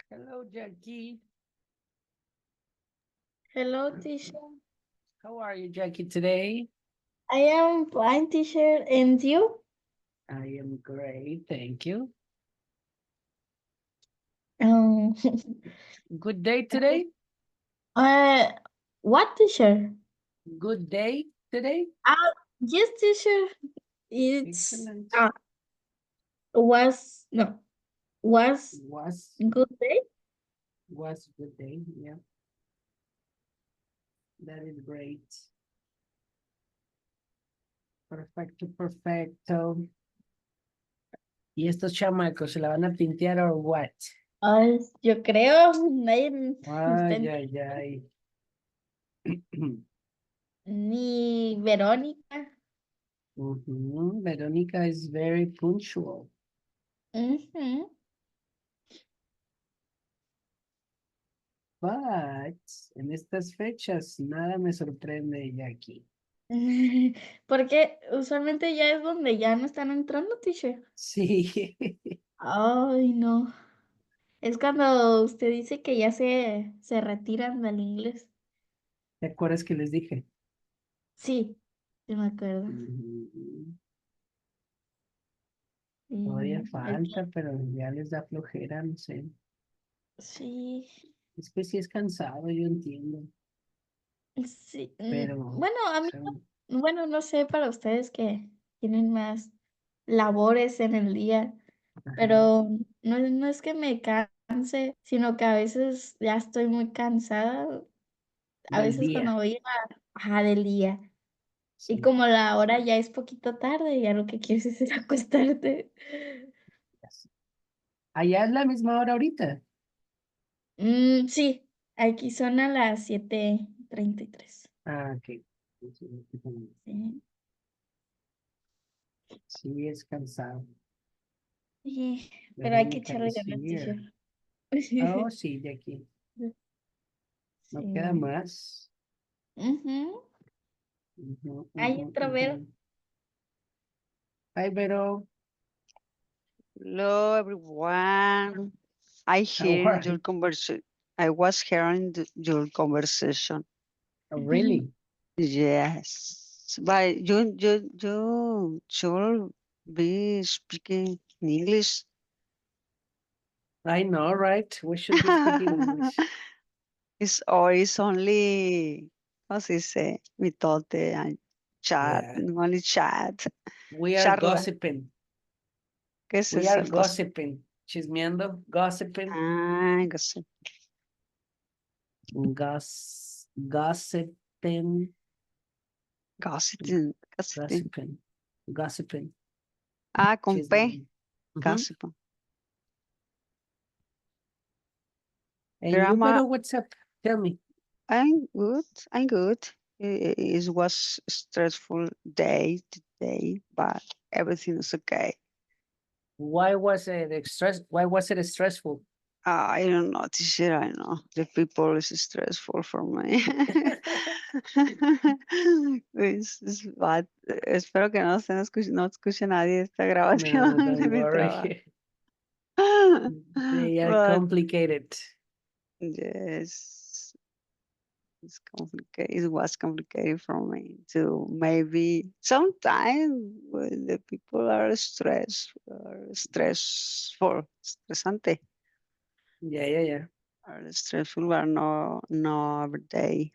Hello, Jackie. Hello, teacher. How are you, Jackie, today? I am fine, teacher. And you? I am great, thank you. Um, Good day today? uh, what, teacher? Good day today? Ah, yes, teacher. It's Excellent. was no was Was good day. was good day, yeah. That is great. Perfecto, perfecto. ¿Y estos chamacos se la van a pintear o what? Yo creo nadie está Ay, ay, ay. ni Verónica. Verónica is very punctual. Ujú. But en estas fechas nada me sorprende, Jackie. Porque usualmente ya es donde ya no están entrando, teacher. Sí. Ay, no. Es cuando usted dice que ya se retiran del inglés. ¿Te acuerdas que les dije? Sí, sí me acuerdo. Mm, Todavía Sí, es que falta, pero ya les da flojera, no sé. sí, Es que sí es cansado, yo entiendo, sí. pero Bueno, a mí son- no, bueno, no sé para ustedes que tienen más labores en el día, ajá, pero no es que me canse, sino que a veces ya estoy muy cansada, a del veces cuando día. voy del día. Y Sí, como la hora ya es poquito tarde, ya lo que quieres es ir a acostarte. ya sé. Allá es la misma hora ahorita. Sí, aquí son a las 7:33. Ah, ok. Sí, aquí también. Sí. Sí, es cansado. Sí, pero hay que Verónica echarle is ganas, here. teacher. Oh, sí, de aquí. No queda Sí. más. Ujú. Ujú, Hay ujú, otra vez. ujú. Hi, Vero. Hello, everyone. I How hear are your you? conversation. I was hearing your conversation. Oh, really? Yes, but you should be speaking in English. I know, right? We should be speaking English. It's only, ¿cómo se dice? Mitote and chat, Yeah. only chat. We are Charla. gossiping. ¿Qué es We are eso? gossiping. Chismeando. Gossiping. Ah, gossip. Gossiping. Gossiping. Gossiping. Gossiping. Gossiping. Ah, con P. Chismeando. Mhm. Gossip. And you, Grandma, Vero, what's up? Tell me. I'm good. I'm good. It was a stressful day today, but everything is okay. Why was it stressful? I don't know, teacher. I know the people is stressful for me. Es bad. Espero que no escuche nadie esta No, grabación de don't mi trabajo. worry. They are But complicated. yes, it's complicated. It was complicated for me to maybe sometimes when the people are stressed or stressful, estresante, Yeah, yeah, yeah. or stressful, but no every day.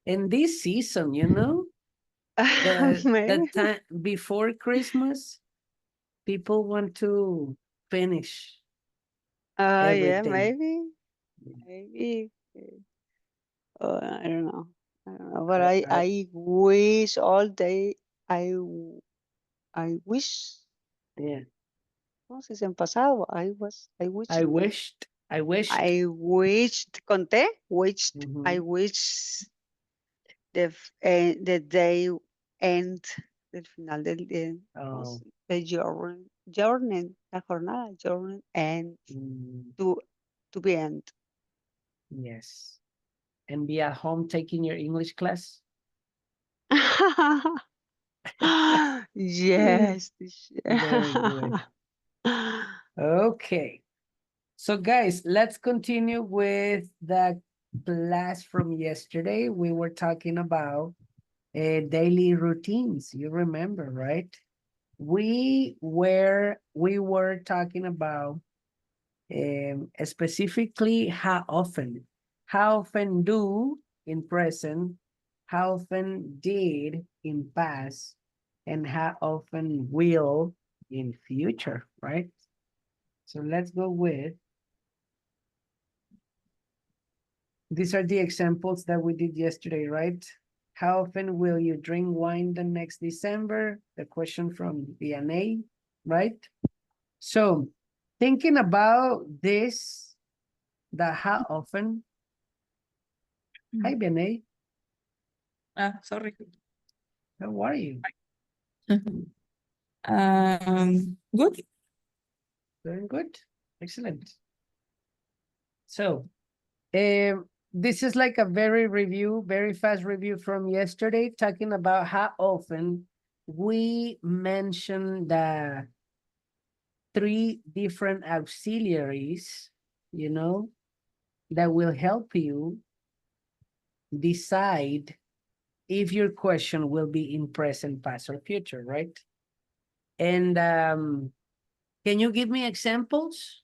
In this season, the Maybe. time before Christmas, people want to finish Yeah, everything. maybe. I don't know. I don't know. But I, I, I wish all day. I I wish. yeah. ¿Cómo se dice en pasado? I wish. I wished. I wished. Conté. Wished. I Mhm. wish the day end. Del final del día. ¿Cómo Oh, the journey. La jornada. Journey. And mm, to be end. yes. And be at home taking your English class. Yes. Very good. Okay. So guys, let's continue with the class from yesterday. We were talking about daily routines. You remember, right? We were talking about specifically how often do in present, how often did in past, and how often will in future, right? So let's go with, these are the examples that we did yesterday, right? How often will you drink wine the next December? The question from DNA, right? So thinking about this, the how often. Hi, Vianney. Sorry. How are you? Good. Doing good. Excellent. So, this is like a very fast review from yesterday, talking about how often we mentioned the 3 different auxiliaries, you know, that will help you decide if your question will be in present, past, or future, right? And can you give me examples,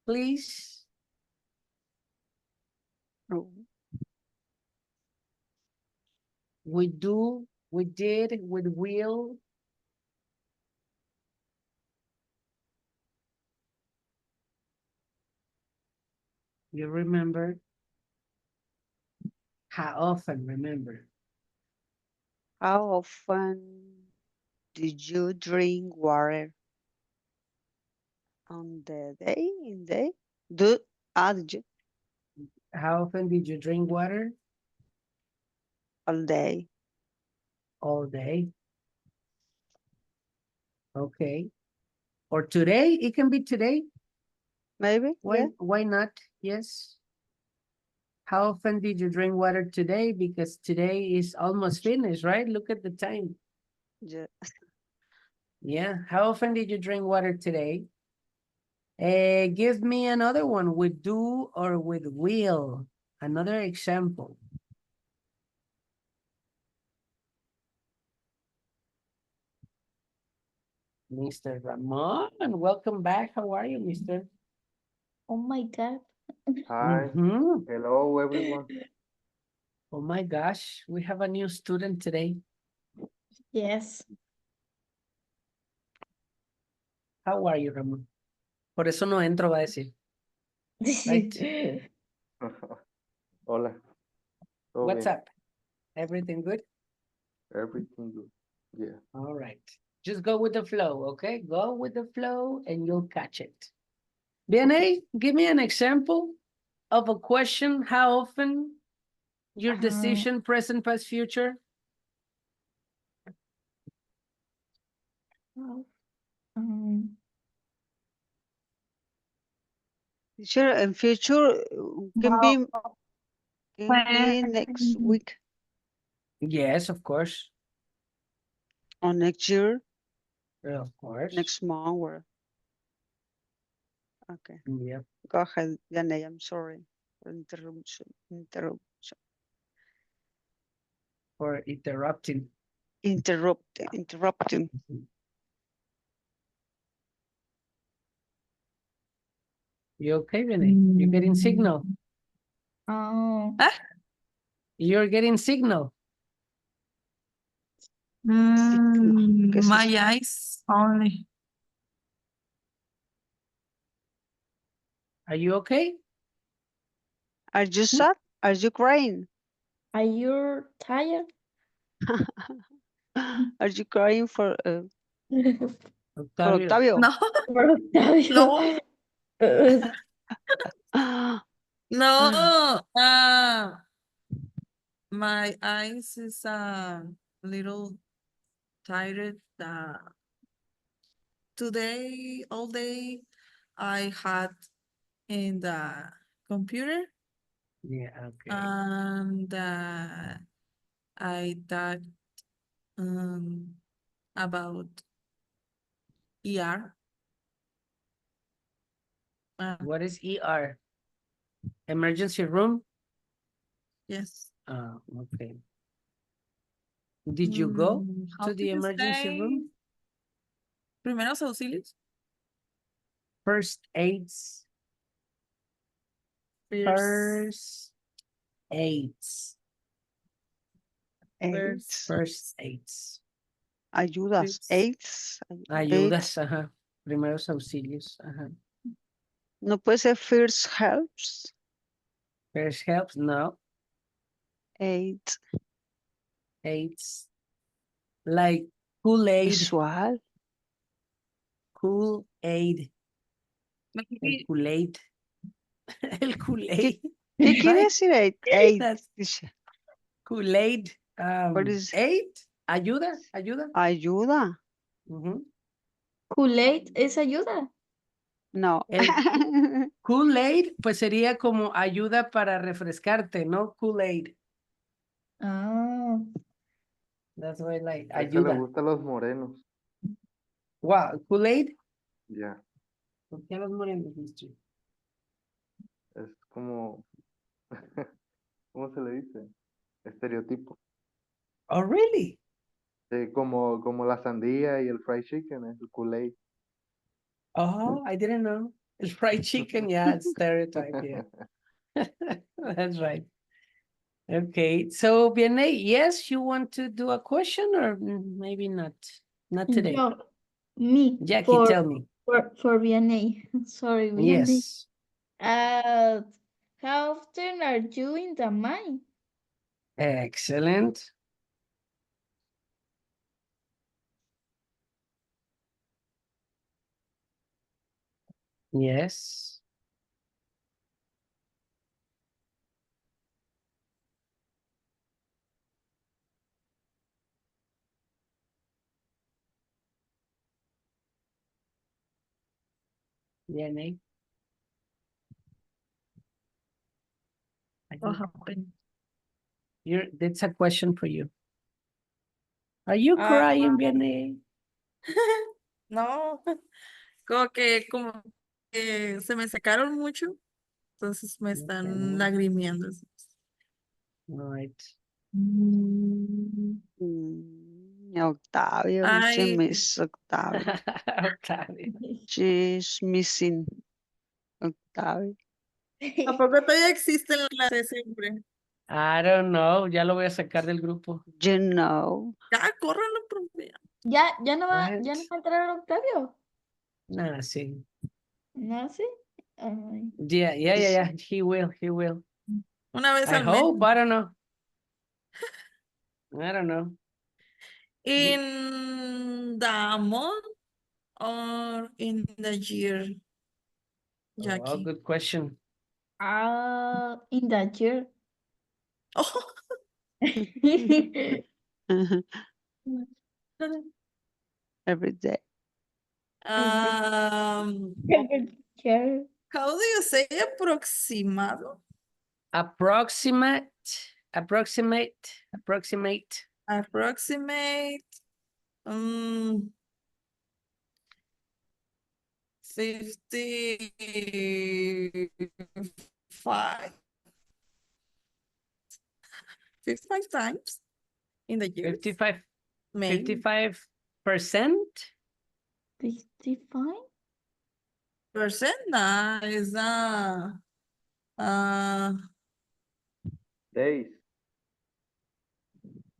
please? Oh, We do, we did, we will. You remember? How often, remember? how often did you drink water on the day? In day? Did you How often did you drink water? all day? All day. Okay. Or today, it can be today. Maybe, yeah. Why not? Yes. How often did you drink water today? Because today is almost finished, right? Look at the time. Yeah. Yeah. How often did you drink water today? Give me another one with do or with will. Another example. Mr. Ramon, welcome back. How are you, Mr.? Oh my God. Hi, Mhm. hello everyone. Oh my gosh, we have a new student today. Yes. How are you, Ramon? Por eso no entro, va a decir. Right. Hola, todo What's bien, up? Everything good? everything good. Yeah. All right. Just go with the flow, okay? Go with the flow and you'll catch it. Vianney, give me an example of a question. How often your decision, present, past, future? Um, Future and future can be next week Yes, of course. or next year, Of course. next month. Or okay, Yeah. go ahead, Yanei. I'm sorry for interruption. For interrupting. Interrupting. You okay, Vianney? You're getting signal. oh, You're getting signal. ¿Qué es My eso? eyes only. Are you okay? Are you sad? Are you crying? are you tired? Are you crying for Octavio. Octavio? No, For Octavio. no. My eyes is a little tired. Today, all day, I had in the computer, Yeah, okay. and I thought about ER. What is ER? Emergency room? Yes. Okay. Did you go How to the did you emergency say room? Primeros auxilios. First aids. First aids. Aids. First aids. Ayudas. Aids. Aids. Ayudas, ajá. Primeros auxilios, ajá. No puede ser first helps. First helps, no. Aids. Aids. Like Kool-Aid. Visual. Kool-Aid. El Maybe Kool-Aid. El Kool-Aid. ¿Qué quiere Right? decir aid? Aid. That's Dice, Kool-Aid. what is Aid. Ayuda. Ayuda. ayuda? Ujú. Kool-Aid es ayuda. No. El Kool-Aid, pues sería como ayuda para refrescarte, ¿no? Kool-Aid. Ah, That's why like A ese le ayuda. gustan los morenos. Wow, Kool-Aid. Ya. ¿Por qué a los morenos, mister? Es como. ¿Cómo se le dice? Estereotipo. Oh, really? Sí, como la sandía y el fried chicken, es el Kool-Aid. Oh, I didn't know. El fried chicken, yeah, it's stereotype, yeah. That's right. Okay, so Vianney, yes, you want to do a question or maybe not? Not today. yo, me, Jackie, tell me. for VNA. Sorry, VNA. Yes. How often are you in the mine? Excellent. Yes. Vianney. what happened. That's a question for you. Are you Ah. crying, Vianney? No, como que se me secaron mucho, entonces me están Okay. lagrimeando. All right. Octavio, Ay. se miss Octavio. Octavio. She's missing Octavio. ¿A poco todavía existen las de siempre? I don't know. Ya lo voy a sacar del grupo. You know. Ya, córranlo, profe. ¿Ya no va What? a entrar Octavio? Nah, sí. ¿No? ¿Sí? Ay. Yeah. He will. Una vez I al mes. hope. I don't know. I don't know. In the month or in the year, Oh, Jackie? good question. In that year. Oh, Every day. Year. how do you say aproximado? Approximate. Approximate. 55 times in the year. 55. Maybe 55%. 55? percent. Nah, is Days.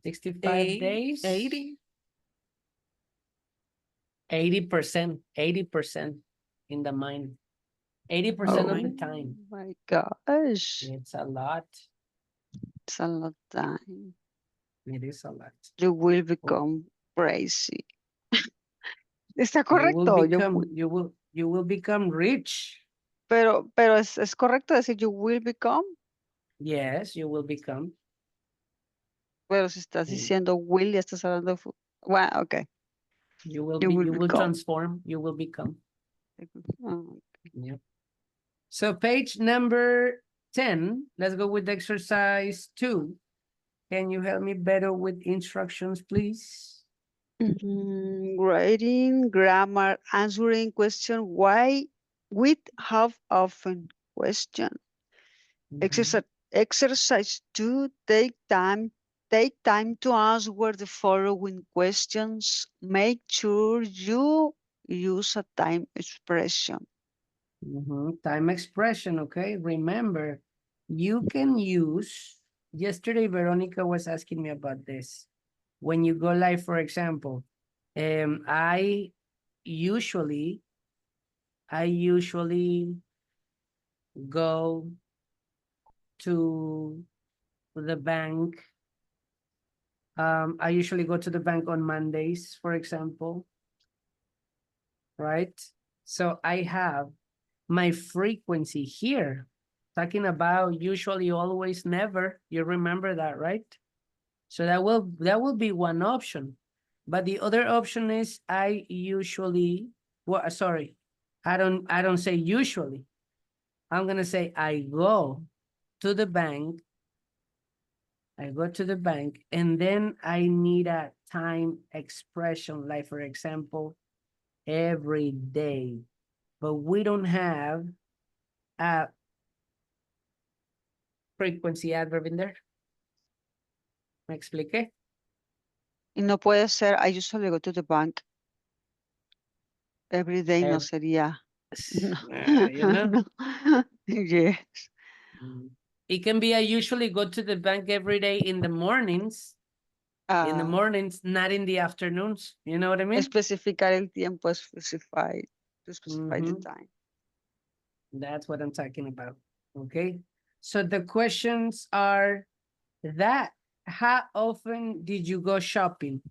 65 days. 80. 80% in the mine. 80% of the time. My gosh. It's a lot. It's a lot of time. It is a lot. You will become crazy. Está You will correcto. become, you will become rich. Pero es correcto decir you will become. Yes, you will become. Pero si estás diciendo will, ya estás hablando de bueno, okay. You will become. transform, you will become. Oh, Yep. So page number 10, let's go with exercise 2. Can you help me better with instructions, please? Grading, grammar, answering question, why with how often question. Mhm. Exercise 2, take time to answer the following questions. Make sure you use a time expression. Time expression, okay? Remember, you can use, yesterday Veronica was asking me about this. When you go live, for example, I usually go to the bank. I usually go to the bank on Mondays, for example, right? So I have my frequency here, talking about usually, always, never. You remember that, right? So that will be one option. But the other option is I usually, well, sorry, I don't say usually. I'm gonna say I go to the bank. I go to the bank and then I need a time expression, like for example, every day. But we don't have a frequency adverb in there. ¿Me expliqué? Y no puede ser, I usually go to the bank every day, no sería. No. You know? No. Yes. It can be I usually go to the bank every day in the mornings. In the mornings, not in the afternoons. You know what I mean? Especificar el tiempo, specify the time. That's what I'm talking about. Okay. So the questions are that. How often did you go shopping?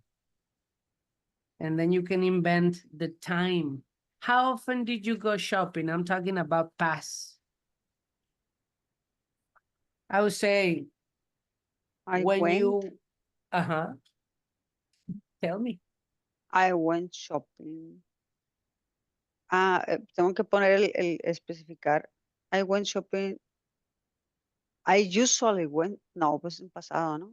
And then you can invent the time. How often did you go shopping? I'm talking about past. I would say when you, tell me. I went shopping. Tengo que poner el especificar. I went shopping. I usually went. No, pues en pasado, ¿no?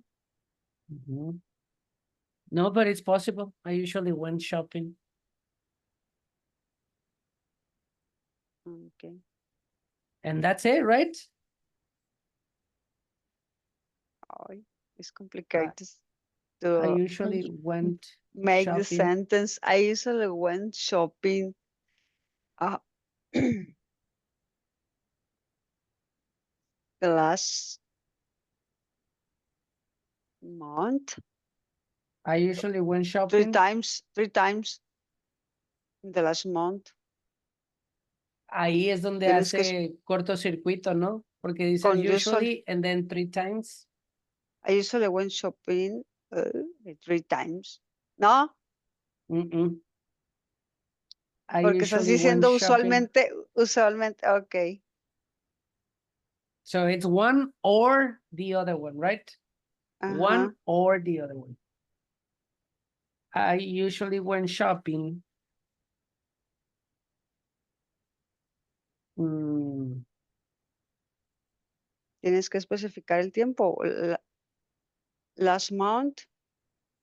No, but it's possible. I usually went shopping. Okay. And that's it, right? Ay, it's complicated I to usually went make the shopping. sentence. I usually went shopping. The last month. I usually went Three shopping. times in the last month. Ahí es donde Tienes que hace cortocircuito, ¿no? Porque dices con usually and then 3 times. I usually went shopping 3 times. ¿No? I Porque estás usually went diciendo shopping. usualmente, ok. So it's one or the other one, right? One or the other one. I usually went shopping. Tienes que especificar el tiempo. Last month.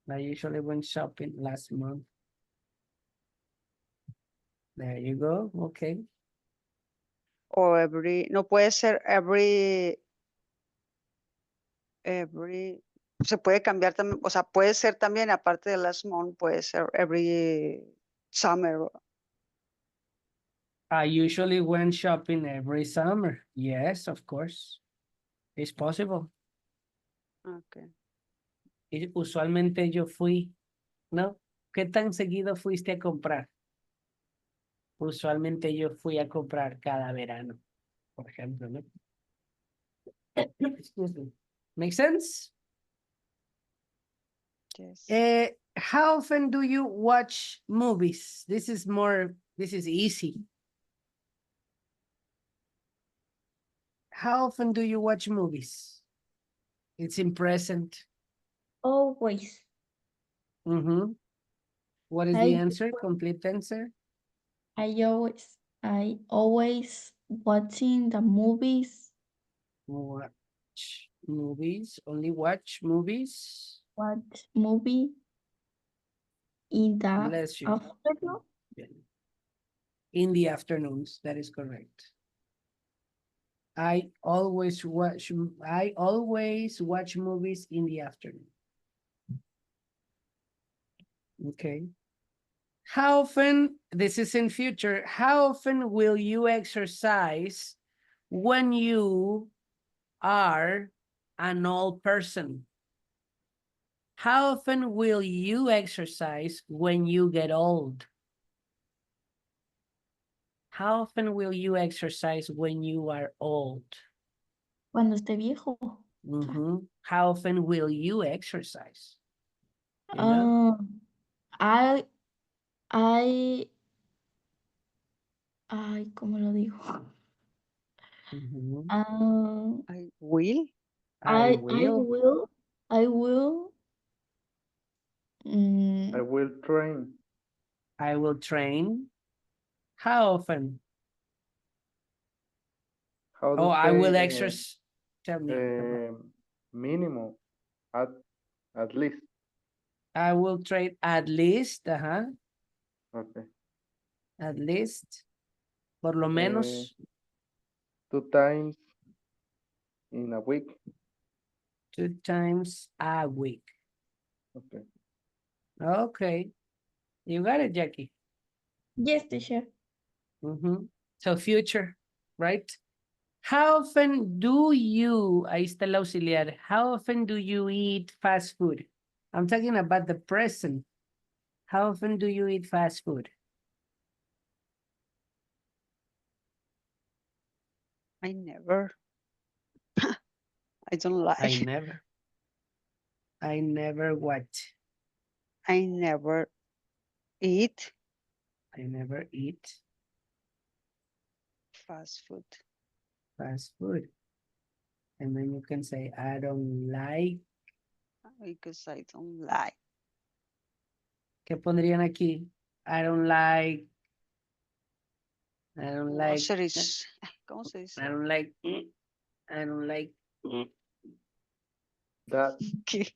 I usually went shopping last month. There you go. Okay. O no puede ser se puede cambiar también, o sea, puede ser también, aparte de last month, puede ser every summer. I usually went shopping every summer. Yes, of course. It's possible. Okay. Y usualmente yo fui, ¿no? ¿Qué tan seguido fuiste a comprar? Usualmente yo fui a comprar cada verano, por ejemplo, ¿no? Excuse me. Make sense? Yes. How often do you watch movies? This is easy. How often do you watch movies? It's in present. Always. What is the answer? Complete answer? I always watching the movies. Watch movies. Only watch movies. Watch movie in the Bless you. afternoon. In the afternoons, that is correct. I always watch movies in the afternoon. Okay. How often, this is in future, how often will you exercise when you are an old person? How often will you exercise when you get old? How often will you exercise when you are old? Cuando esté viejo. How often will you exercise? You know? I, ay, ¿cómo lo digo? Mhm. I will. I I will. will, I will train. I will train. How often? How to Oh, I will say exercise. Tell me. minimum at least. I will train at least, Okay. at least, por lo menos 2 times in a week. 2 times a week. Okay. Okay, you got it, Jackie. yes, teacher. So future, right? How often do you, ahí está el auxiliar, how often do you eat fast food? I'm talking about the present. How often do you eat fast food? I never. I don't like. I never what? I never eat I never eat fast food. fast food. And then you can say, I don't like. Because I don't like. ¿Qué pondrían aquí? I don't like. I don't like. Groceries. ¿Cómo se dice? I don't like. I don't like. That ¿Qué?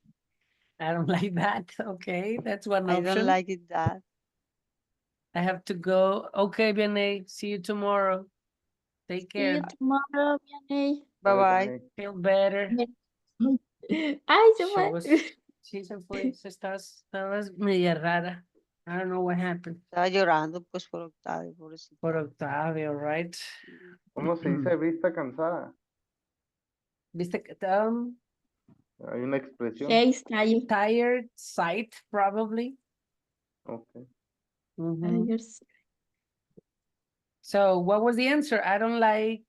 I don't like that. Okay, that's one I option. don't like it that. I have to go. Okay, Vianney, see you tomorrow. Take See you care. tomorrow, Vianney. Bye bye. Feel better. Ay, se She fue. was, sí se fue. Estabas media rara. I don't know what happened. Estaba llorando pues por Octavio, pobrecito. Por Octavio, right? ¿cómo se dice vista cansada? ¿Viste? Hay una expresión. Hey, tired. Tired sight, probably. Okay. Mhm. So what was the answer? I don't like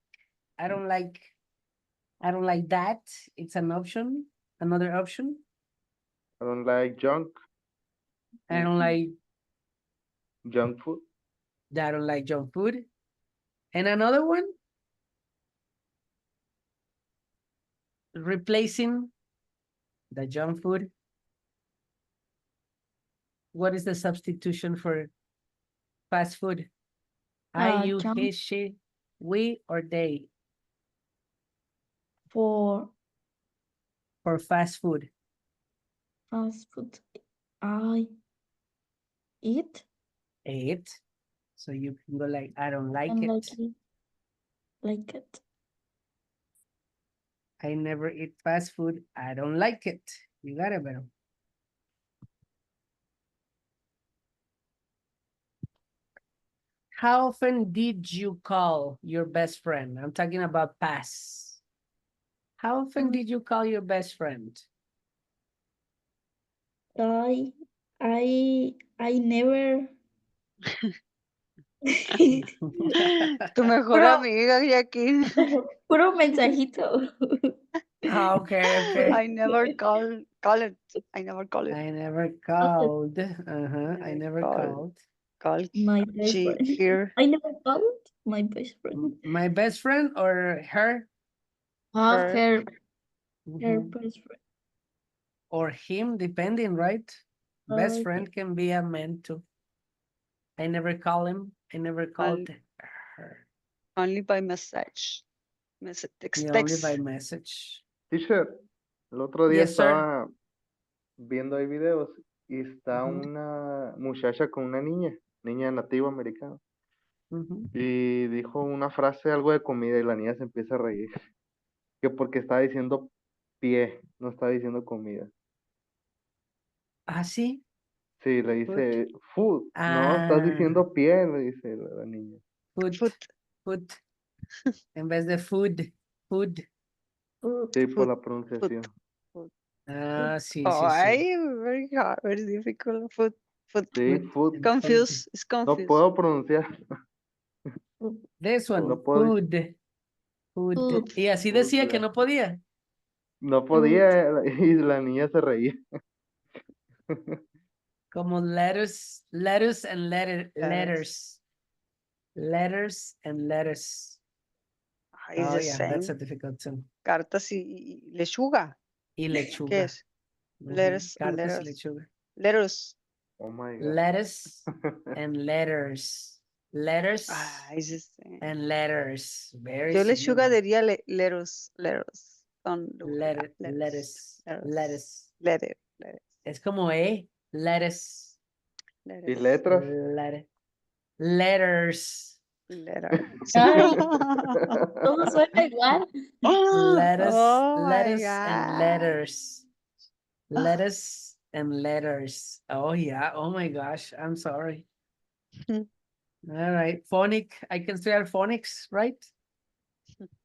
that. It's an option, another option. I don't like junk I don't like food. I don't like junk food. And another one, replacing the junk food. What is the substitution for fast food? I, you, Junk he, she, we, or they for for fast food. fast food. I eat It. So you can go like, I don't like and it. like it. Like it. I never eat fast food. I don't like it. You got it, Vero. How often did you call your best friend? I'm talking about past. How often did you call your best friend? I never. Tu mejor Puro- amiga, Jackie. Puro mensajito. Okay, okay. I never call it. I never call it. I never called. I never called. Call My best she friend. here. I never called my best friend. My best friend or her? Her Her. Mhm. best friend. Or him, depending, right? Best Okay. friend can be a man too. I never call him. I never called her. Only by message. Text. Yeah, only by message. Teacher, el otro día Yes, sir. estaba viendo ahí videos y está Ujú. una muchacha con una niña nativa americana. Ujú. Y dijo una frase, algo de comida, y la niña se empieza a reír. Que porque estaba diciendo pie, no estaba diciendo comida. Ah, sí. Sí, le Food. dice food. No, estás Ah, diciendo pie, le dice la niña. food. Food, Food. En vez de food. Food. Sí, por food, la food, pronunciación. food. Ah, sí, Oh, sí, sí. very hard, very difficult. Food, food. Sí, Food food. and food. It's No confused. puedo pronunciar. This one. No puedo, Food. Food. Food. Y así food, decía que no podía. no Food. podía y la niña se reía. Como letters, letters and Letters. letters. Letters and letters. It's Oh the yeah, that's a same. difficult too. Cartas y lechuga. Y ¿Qué lechuga. es? Ujú. Letters and Cartas y letters. lechuga. Letters. Oh my God. Lettuce and letters. Letters It's the same. and letters. Very Yo lechuga similar. diría letters, letters. Con letters, Lettuce. letters, Lettuce. letters, Es como lettuce. ¿Y letters, letras? Letters. letters. Ay, todo suena igual. Lettuce, Oh my lettuce and God. letters. Lettuce and letters. Oh yeah. Oh my gosh. I'm sorry. All right. Phonic. I can study phonics, right?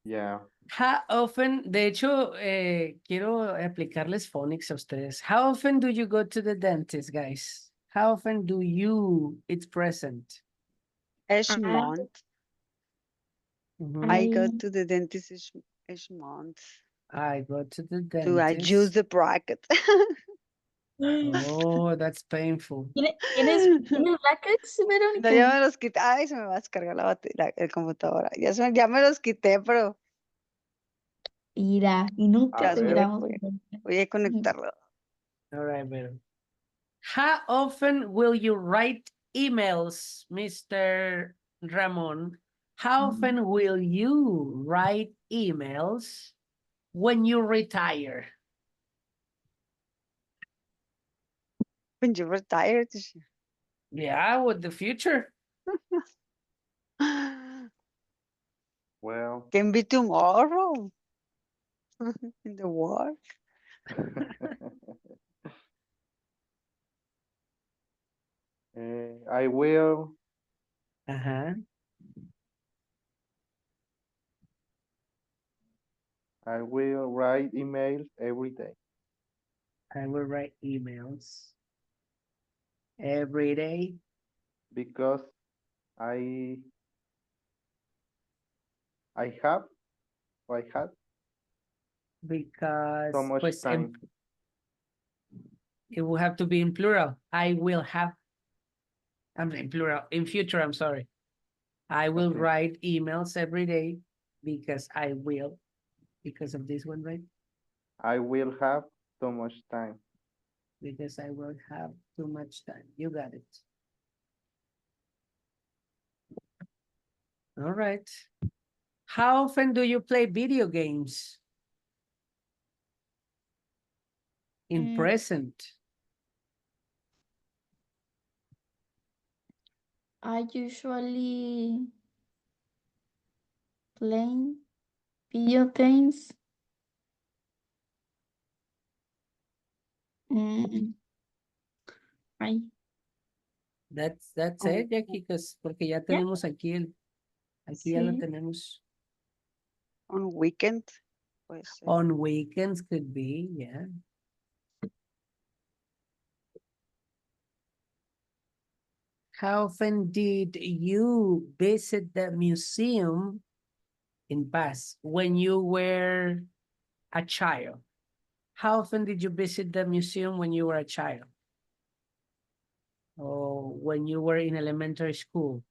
Yeah. How often, de hecho, quiero aplicarles phonics a ustedes. How often do you go to the dentist, guys? How often do you, it's present? Each Ah. month. Mhm. I go Ay, to the dentist each month. I go to the Do I use dentist. the bracket? Oh, that's painful. ¿Tienes brackets, No, Verónica? ya me los quité. Ay, se me va a descargar la batería, el computadora. Ya me los quité, pero Mira, y nunca A te ver. miramos. voy a conectarlo. All right, Vero. How often will you write emails, Mr. Ramon? How often will you write emails when you retire? When you retire. Yeah, with the future. Well, Can be tomorrow. In the work. I will Uh-huh. write emails every day I will write emails every day because I have or I had because so much pues, time. it will have to be in plural. I will have, I'm in plural, in future, I'm sorry. I will Okay. write emails every day because I will, because of this one, right? I will have so much time. Because I will have too much time. You got it. All right. How often do you play video games? In present. I usually play video games. Ay, That's Oh. it, Jackie, porque ya tenemos aquí ya lo sí. tenemos. On weekend. Puede ser. On weekends could be, yeah. How often did you visit the museum in past when you were a child? How often did you visit the museum when you were a child? Or when you were in elementary school?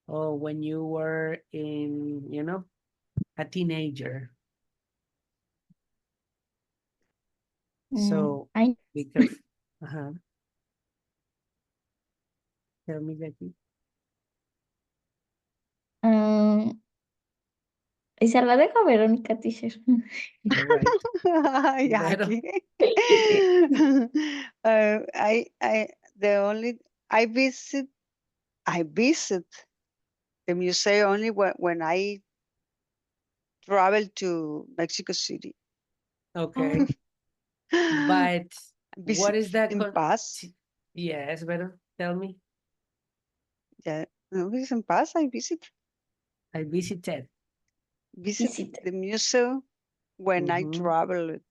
Or when you were in, a teenager? So I be careful. Uh-huh. Tell me, Jackie. y se la dejo a Verónica Teacher. All right. Ay, Bueno. aquí. I visit The museum only when I travel to Mexico City. Okay, but what Visit is that? in Paz. Yes, better tell me. Yeah, no, it's in Paz. I visit I visited. Visit. the museum when I Mhm, traveled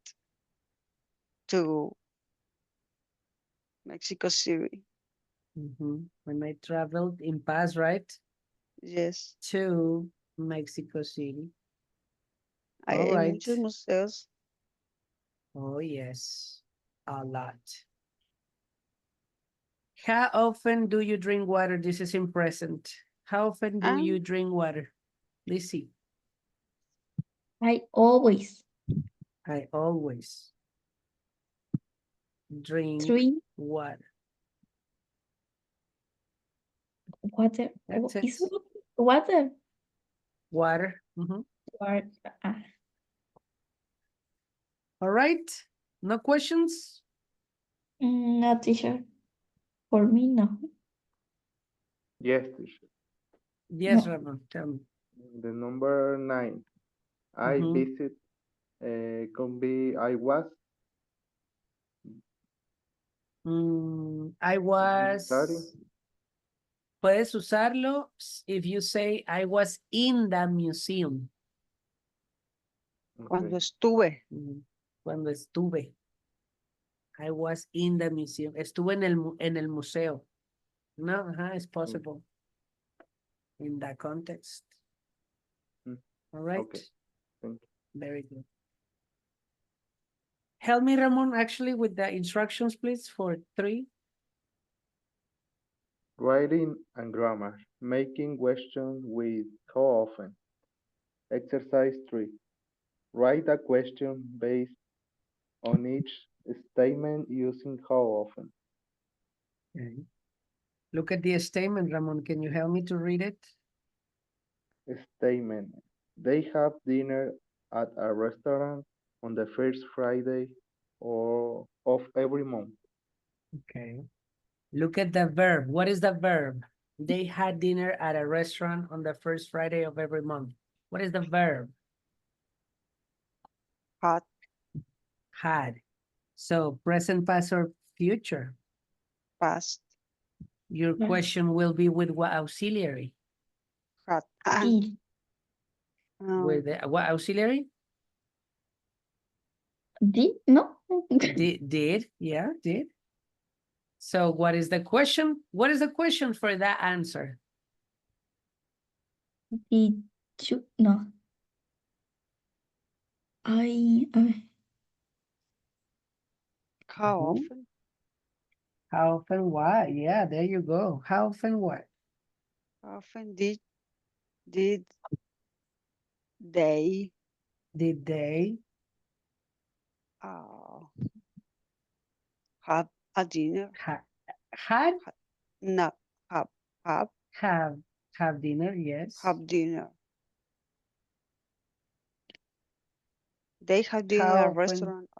to Mexico City. mhm. When I traveled in past, right, Yes, to Mexico City. hay, All hay right. muchos museos. Oh, yes, a lot. How often do you drink water? This is in present. How often do you drink water? Lizzie, I always I always drink drink water. water. That's it. Is water? Water. Mhm. Water. All right. No questions? No, teacher. For me, no. Yes, teacher. Yes, No. Ramon, tell me. The number 9. I Mhm. visit. Could be I was. I was. Study. Puedes usarlo if you say I was in the museum. Cuando Okay. estuve. Cuando estuve. I was in the museum. Estuve en el museo. No, it's possible. In that context. Mm. All right. Okay. Thank you. Very good. Help me, Ramon, actually, with the instructions, please, for 3. Writing and grammar. Making question with how often. Exercise 3. Write a question based on each statement using how often. Okay. Look at the statement, Ramon. Can you help me to read it? Statement. They have dinner at a restaurant on the first Friday of every month. Okay. Look at the verb. What is the verb? They had dinner at a restaurant on the first Friday of every month. What is the verb? Had. Had. So present, past, or future. Past. Your Yes. question will be with what auxiliary? Had. Did. With what auxiliary? Did? No. Did. Yeah, did. So what is the question? What is the question for that answer? Did you? No. I How Mhm. often? How often what? Yeah, there you go. How often what? How often did they Did they uh, have a dinner? had No, have have have dinner? Yes. have dinner. They have dinner How at a often? restaurant.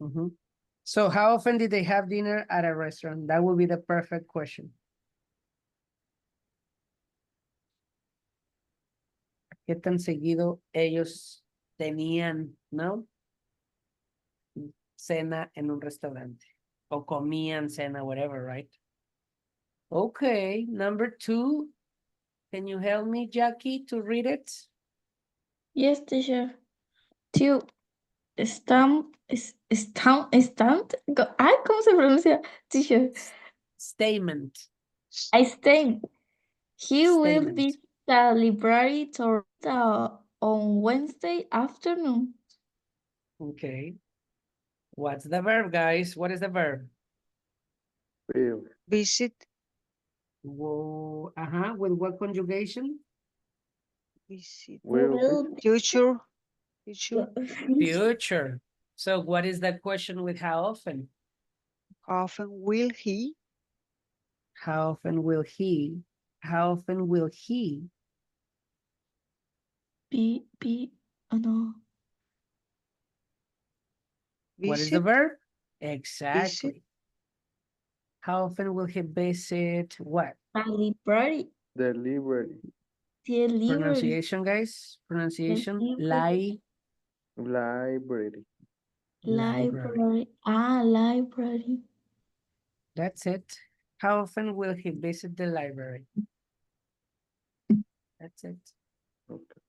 Mhm. So how often did they have dinner at a restaurant? That would be the perfect question. ¿Qué tan seguido ellos tenían, no? Cena en un restaurante. O comían cena, whatever, right? Okay, number 2. Can you help me, Jackie, to read it? Yes, teacher. Two. Stand. Ay, ¿cómo se pronuncia, teacher? Statement. I stand. He will Statement. be the library on Wednesday afternoon. Okay. What's the verb, guys? What is the verb? Will. Visit. Whoa, with what conjugation? Visit. Will be. Future. Future. Future. So what is the question with how often? How often will he? How often will he? How often will he? No. What is the Visit. verb? Visit. Exactly. How often will he visit what? The library. The library. The library. Pronunciation, guys. Pronunciation. library. Library. Library. Ah, library. That's it. How often will he visit the library? That's it. Okay.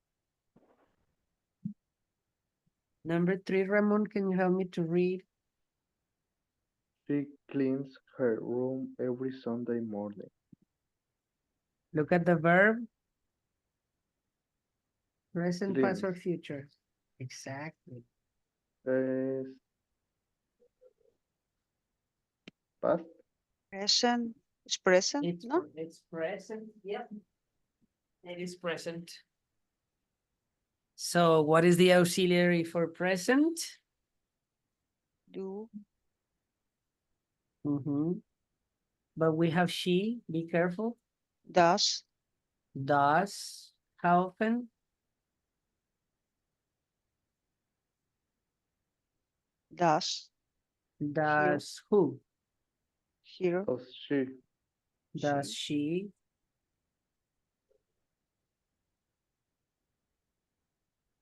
Number 3, Ramon, can you help me to read? She cleans her room every Sunday morning. Look at the verb. Present, past, or Cleans. future. Exactly. Es past. Present. It's present, It's, no? it's present. Yep. It is present. So what is the auxiliary for present? Do. But we have she, be careful. Does. Does. How often? Does. Does who? Here. Does she? Does she?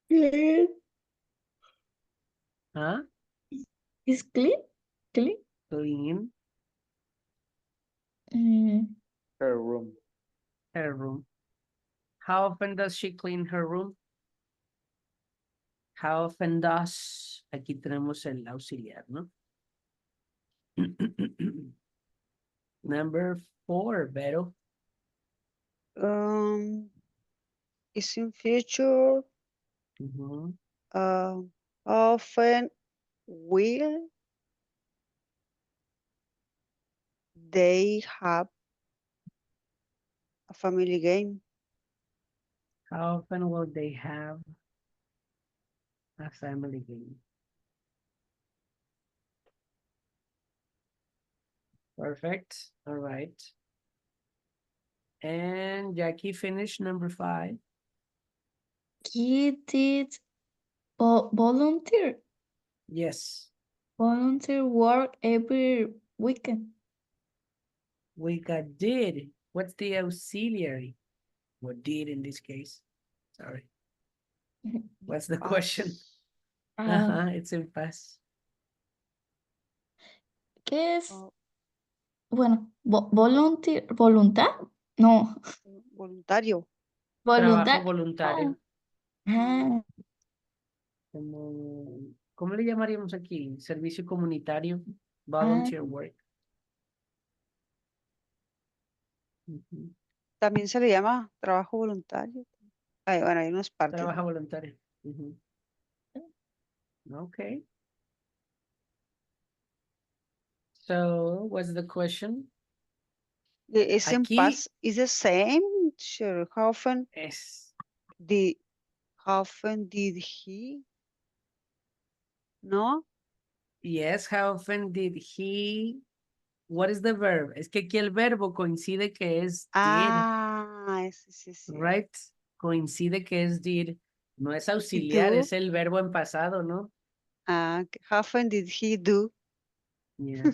Clean. Huh? Is clean? Clean? Clean Her room. her room. How often does she clean her room? How often does? Aquí tenemos el auxiliar, ¿no? Number 4, Vero. Is in future. Often will they have a family game? How often will they have a family game? Perfect. All right. And Jackie finished number 5. He did volunteer. Yes. Volunteer work every weekend. We got did. What's the auxiliary? What did in this case? Sorry. What's the question? Ah, It's in past. ¿qué es? Oh, Bueno, volunteer, voluntad? No, voluntario. Trabajo voluntad. voluntario. Ah, ¿Cómo le llamaríamos aquí? Servicio comunitario. ah, Volunteer work. También se le llama trabajo voluntario. Ay, bueno, hay unas partes. Trabajo voluntario. Okay. So, what's the question? Is in Aquí past is the same. Sure. How often es. did he? No. Yes, how often did he? What is the verb? Es que aquí el verbo coincide que es did, Ah, sí. right? Coincide que es did. No es Y auxiliar, do. es el verbo en pasado, ¿no? Ah, how often did he do? Yeah.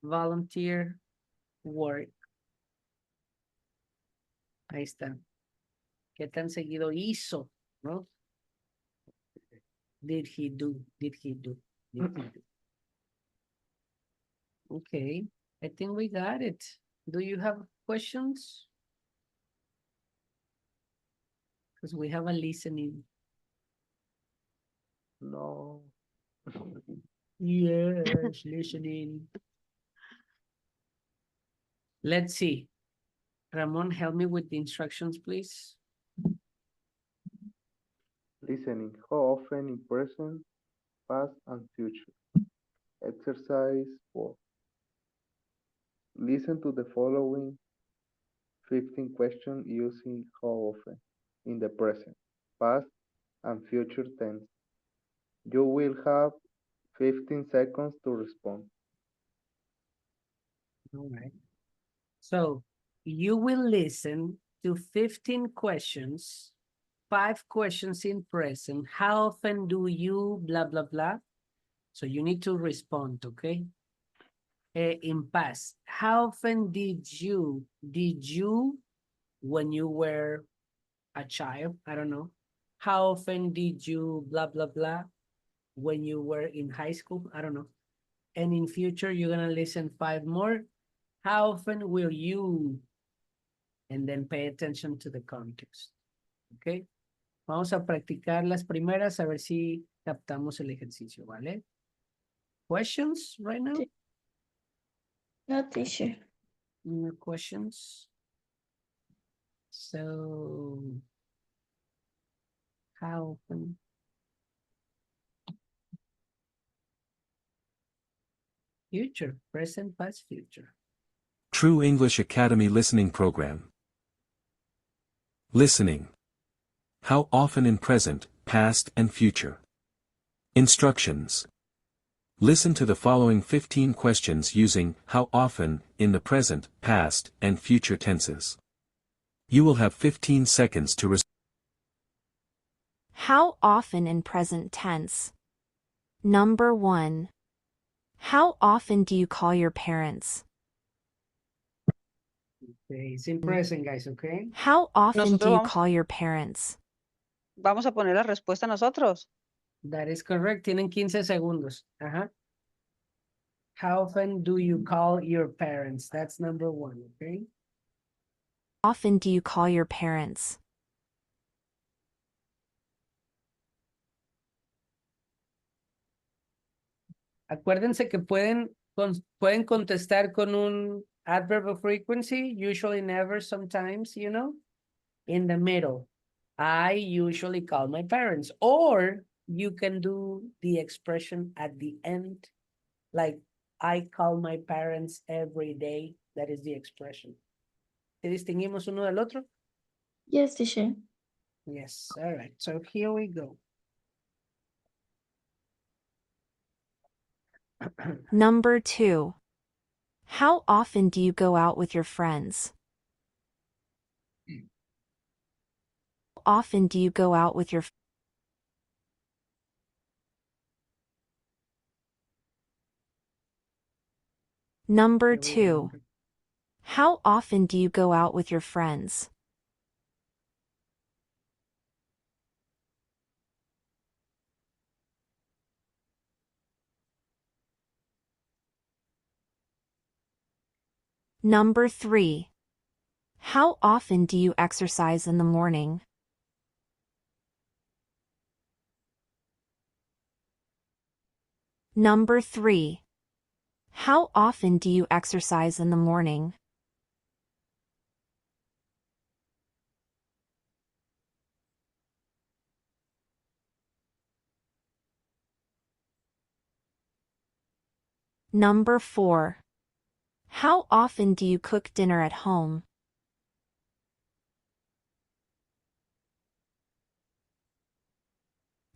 Volunteer work. Ahí está. ¿Qué tan seguido hizo? ¿No? Did he do? Did he do? Did he do? Okay, I think we got it. Do you have questions? Because we have a listening. No. Yes, listening. Let's see. Ramon, help me with the instructions, please. Listening. How often in present, past, and future? Exercise 4. Listen to the following 15 questions using how often in the present, past, and future tense. You will have 15 seconds to respond. All right. So you will listen to 15 questions, 5 questions in present. How often do you blah, blah, blah? So you need to respond, okay? In past, how often did you, when you were a child, I don't know, how often did you blah, blah, blah, when you were in high school? I don't know. And in future, you're gonna listen 5 more. How often will you? And then pay attention to the context. Okay. Vamos a practicar las primeras a ver si captamos el ejercicio, ¿vale? Questions right now? Sí. No, teacher. No questions? So, how often? Future, present, past, future. True English Academy Listening Program. Listening. How often in present, past, and future? Instructions. Listen to the following 15 questions using how often in the present, past, and future tenses. You will have 15 seconds to respond. How often in present tense? Number 1. How often do you call your parents? Okay, it's in present, guys, okay? How often do Nosotros you vamos, call your parents? vamos a poner la respuesta nosotros. That is correct. Tienen 15 segundos. Ajá. How often do you call your parents? That's number 1, okay? How often do you call your parents? Acuérdense que pueden contestar con un adverb of frequency, usually, never, sometimes, you know, in the middle. I usually call my parents, or you can do the expression at the end, like I call my parents every day. That is the expression. ¿Te distinguimos uno del otro? Yes, teacher. Yes, all right, so here we go. Number 2. How often do you go out with your friends? How often do you go out with your Number Here we go, 2. number- How often do you go out with your friends? Number 3. How often do you exercise in the morning? Number 3. How often do you exercise in the morning? Number 4. How often do you cook dinner at home?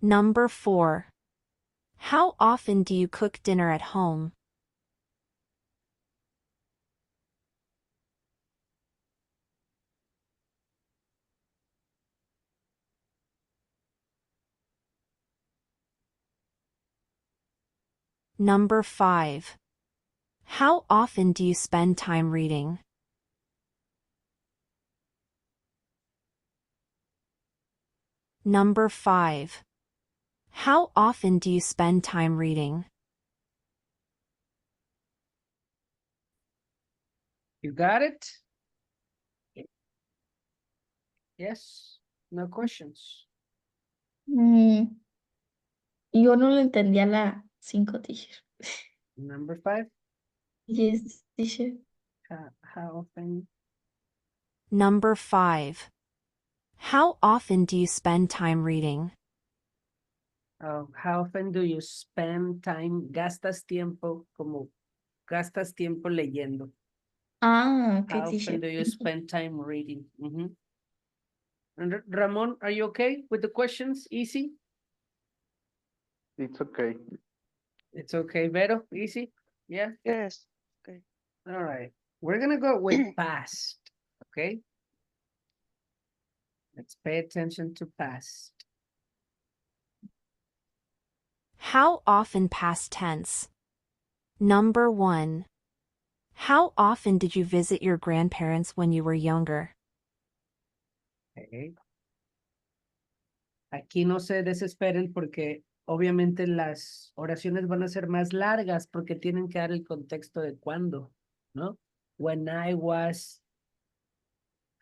Number 4. How often do you cook dinner at home? Number 5. How often do you spend time reading? Number 5. How often do you spend time reading? You got it? Yes, no questions. Yo no le entendía la 5, teacher. Number 5, Yes, teacher. how often? Number 5. How often do you spend time reading? Oh, how often do you spend time? Gastas tiempo leyendo. Ah, ok, How teacher. often do you spend time reading? And Ramon, are you okay with the questions? Easy? It's okay. It's okay, Vero? Easy? Yeah? Yes. Okay. All right. We're gonna go with past, okay? Let's pay attention to past. How often past tense? Number 1. How often did you visit your grandparents when you were younger? Okay. Aquí no se desesperen porque obviamente las oraciones van a ser más largas porque tienen que dar el contexto de cuándo, ¿no? When I was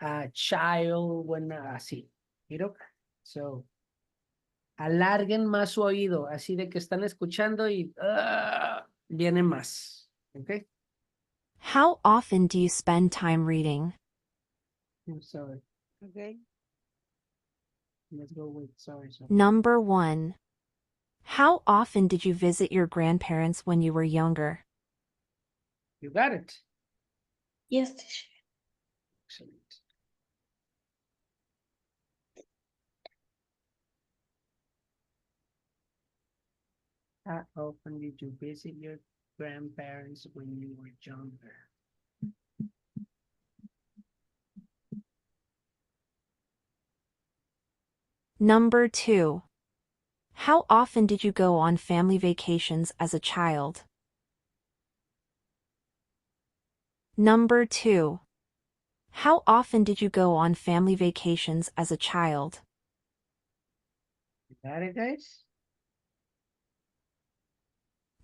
a child, así, you know? So, alarguen más su oído, así de que están escuchando y viene más, ¿ok? How often do you spend time reading? I'm sorry, Okay. let's go with sorry. Number 1. How often did you visit your grandparents when you were younger? You got it. Yes, teacher. Excellent. How often did you visit your grandparents when you were younger? Number 2. How often did you go on family vacations as a child? Number 2. How often did you go on family vacations as a child? You got it, guys?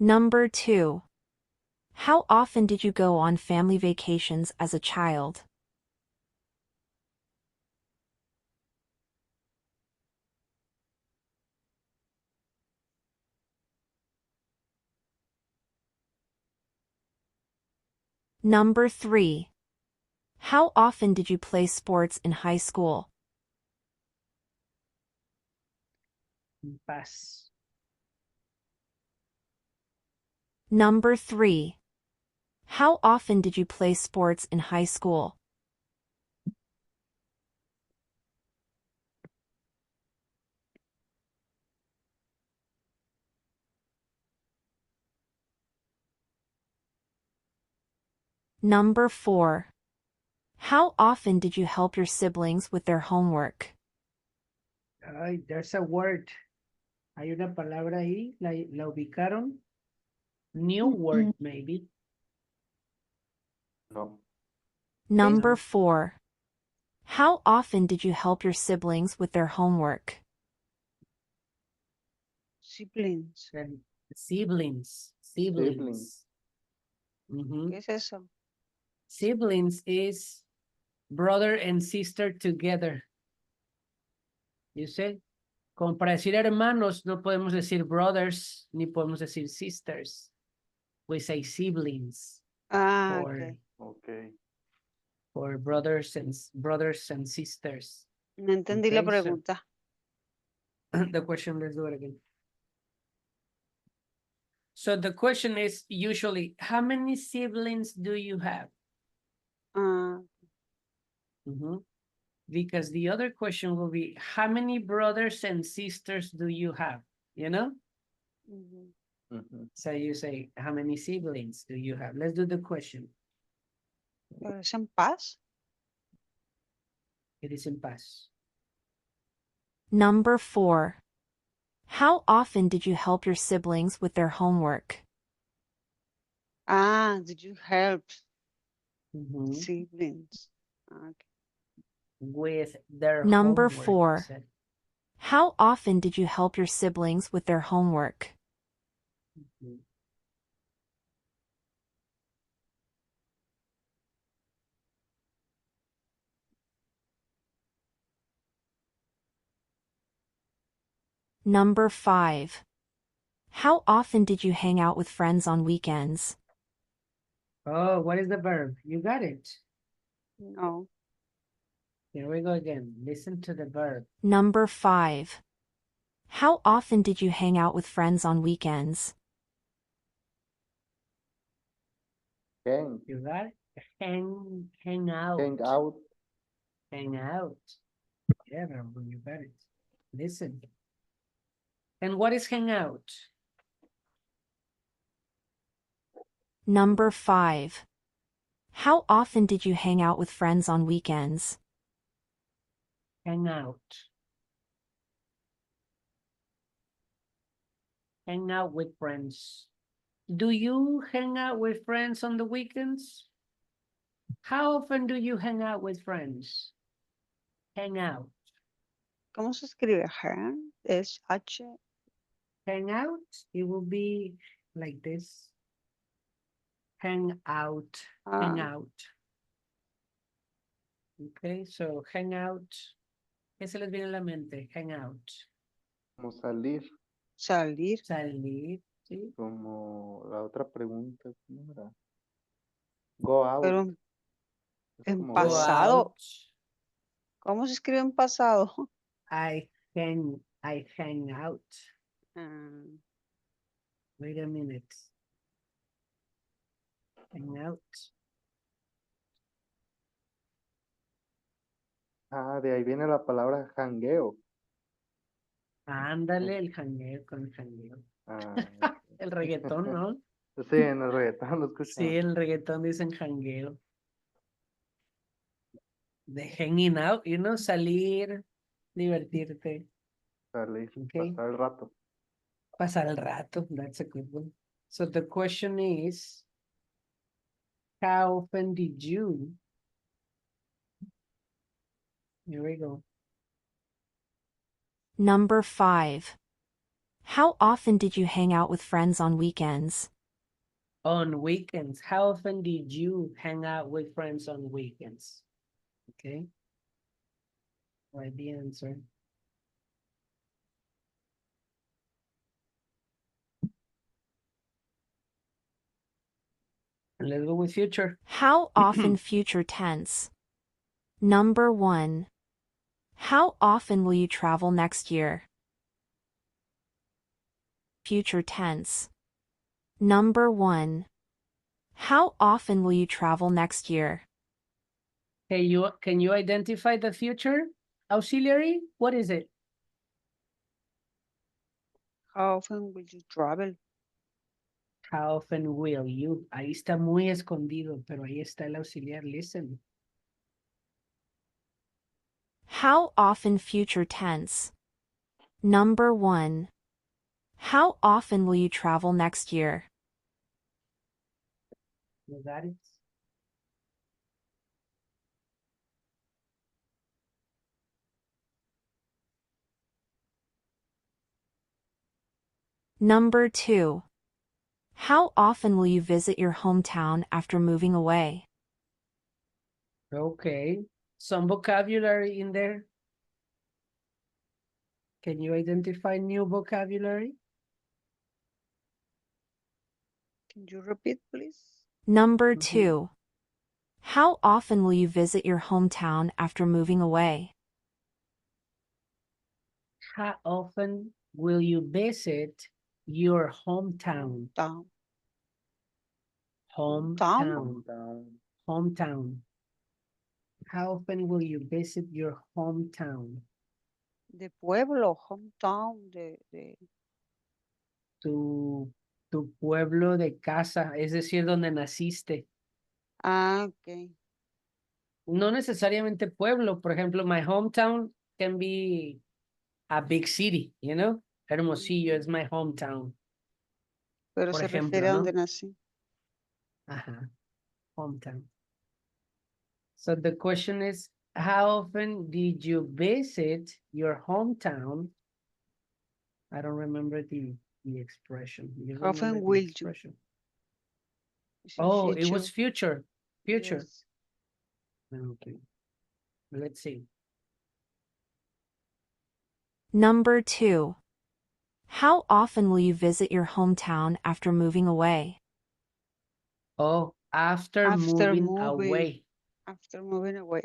Number 2. How often did you go on family vacations as a child? Number 3. How often did you play sports in high school? Pass. Number 3. How often did you play sports in high school? Number 4. How often did you help your siblings with their homework? Ay, there's a word. Hay una palabra ahí. ¿La ubicaron? New word, maybe. No. Number 4. How often did you help your siblings with their homework? Siblings. And siblings. Siblings. Mhm. ¿Qué es eso? Siblings is brother and sister together. You see? Como para decir hermanos, no podemos decir brothers, ni podemos decir sisters. We say siblings Ah, for, ok. Okay. for brothers and sisters. No entendí la Okay, so- pregunta. The question, let's do it again. So the question is usually, how many siblings do you have? Ah, Mhm. Because the other question will be, how many brothers and sisters do you have? You know? ujú. Mhm. So you say, how many siblings do you have? Let's do the question. ¿Pero es en paz? It is in paz. Number 4. How often did you help your siblings with their homework? Ah, did you help Mhm. siblings? Ah, ok. With their Number homework, 4. you said. How often did you help your siblings with their homework? Mhm. Number 5. How often did you hang out with friends on weekends? Oh, what is the verb? You got it. No. Here we go again. Listen to the verb. Number 5. How often did you hang out with friends on weekends? Hang. You got it? Hang out. Hang out. Hang out. Yeah, Rambo, you got it. Listen. And what is hang out? Number 5. How often did you hang out with friends on weekends? Hang out. Hang out with friends. Do you hang out with friends on the weekends? How often do you hang out with friends? Hang out. ¿Cómo se escribe? Hang, es H. Hang out, it will be like this. Hang out, hang Ah, out. Okay, so hang out. ¿Qué se les viene a la mente? Hang out. Como salir, salir. Salir, ¿sí? como la otra pregunta, ¿cómo era? Go out. Pero es en como Go go out. pasado. out. ¿Cómo se escribe en pasado? I hang out. Ah, Wait a minute. Hang out. Ah, de ahí viene la palabra jangueo. Ándale, el jangueo con el jangueo. Ah, El reggaetón, ¿no? sí, en el reggaetón lo Sí, escuchaba. el reggaetón dicen jangueo. De hanging out, salir, divertirte, Salir, okay? pasar el rato. Pasar el rato, that's a good one. So the question is, how often did you? Here we go. Number 5. How often did you hang out with friends on weekends? On weekends, how often did you hang out with friends on weekends? Okay. Write the answer. And let's go with future. How often future tense? Number 1. How often will you travel next year? Future tense. Number 1. How often will you travel next year? Can you identify the future auxiliary? What is it? how often will you travel? How often will you? Ahí está muy escondido, pero ahí está el auxiliar. Listen. How often future tense? Number 1. How often will you travel next year? You got it? Number 2. How often will you visit your hometown after moving away? Okay. Some vocabulary in there. Can you identify new vocabulary? Can you repeat, please? Number Mhm. 2. How often will you visit your hometown after moving away? How often will you visit your hometown? Down. Hometown. Down. Hometown. How often will you visit your hometown? De pueblo, hometown, Tu pueblo de casa, es decir, donde naciste. Ah, ok. No necesariamente pueblo, por ejemplo, my hometown can be a big city, Hermosillo is my hometown. Pero Por se ejemplo, refiere a ¿no? donde nací. Ajá, hometown. So the question is, how often did you visit your hometown? I don't remember the expression. You How often remember the will you? expression? Is in Oh, it was future. future. Yes. Okay. Let's see. Number 2. How often will you visit your hometown after moving away? Oh, after After moving moving. away. After moving away.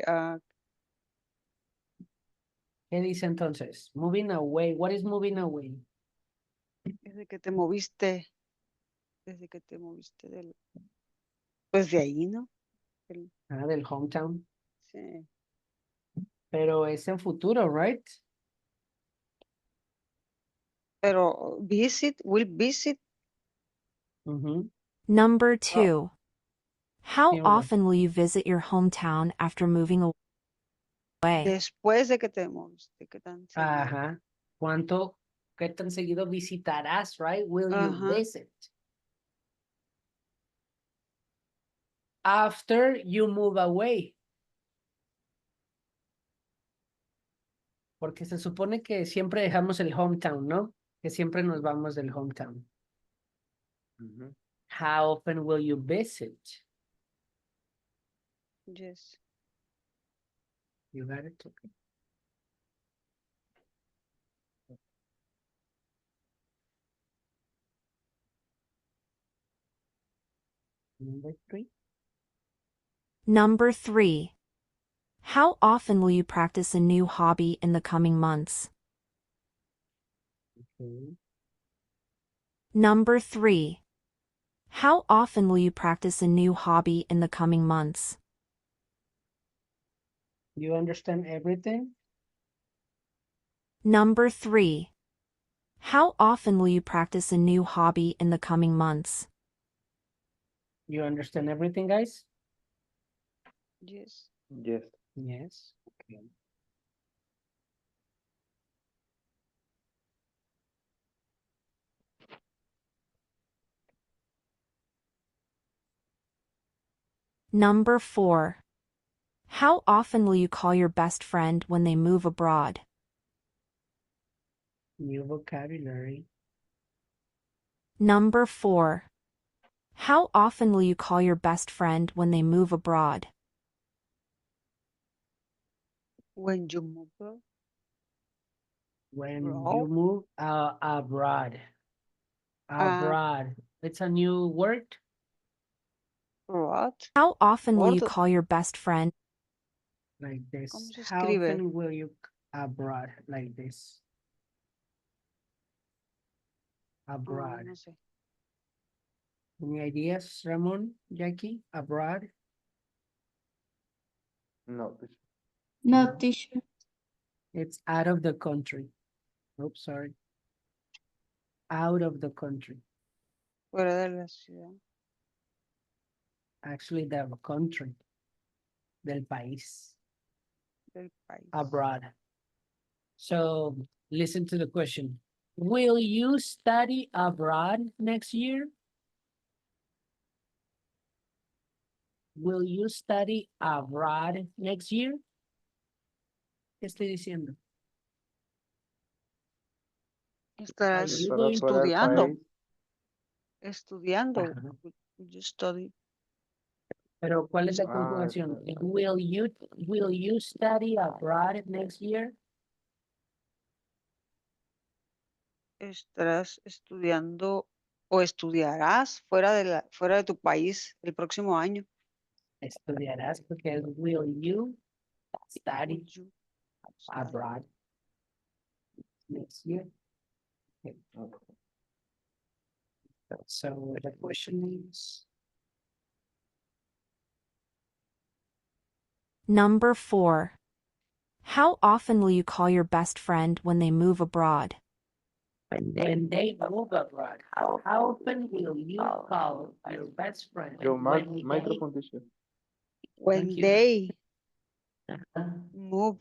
¿Qué dice entonces? Moving away. What is moving away? Desde que te moviste. Desde que te moviste pues de ahí, ¿no? Del hometown. Sí. Pero es en futuro, right? Pero will visit. Mhm. Number 2. How Here we go. often will you visit your hometown after moving away? Después de que te moviste. ¿Qué tan seguido? Ajá. ¿Qué tan seguido visitarás, right? Will you Ajá. visit? after you move away. Porque se supone que siempre dejamos el hometown, ¿no? Que siempre nos vamos del hometown. Mhm. How often will you visit? Yes. You got it? Okay. Number 3. Number 3. How often will you practice a new hobby in the coming months? Okay. Number 3. How often will you practice a new hobby in the coming months? You understand everything? Number 3. How often will you practice a new hobby in the coming months? You understand everything, guys? Yes. Yes. Yes. Okay. Number 4. How often will you call your best friend when they move abroad? New vocabulary. Number 4. How often will you call your best friend when they move abroad? When you move When abroad. you move abroad. Abroad. It's a new word. Abroad. How often will you Abroad. call your best friend? Like this. ¿Cómo se How escribe? often will you abroad? Like this. Abroad. No sé. Any ideas, Ramon, Jackie? Abroad? No. No, teacher. It's out of the country. Oops, sorry. Out of the country. Fuera de la ciudad. Actually, the country. Del país. Del país. Abroad. So listen to the question. Will you study abroad next year? Will you study abroad next year? ¿Qué estoy diciendo? Estarás Are you Para going fuera del estudiando. país. Estudiando. Ajá. You study. Pero ¿cuál es la Ah, conjugación? está. Will you study abroad next year? Estarás estudiando o estudiarás fuera de tu país el próximo año. Estudiarás porque es will you study Would you study? abroad next year? Okay. So the question is, Number 4. How often will you call your best friend when they move abroad? and then they move abroad. How often will you call your best friend Your when they microphone teacher. When Thank you. they Ah, move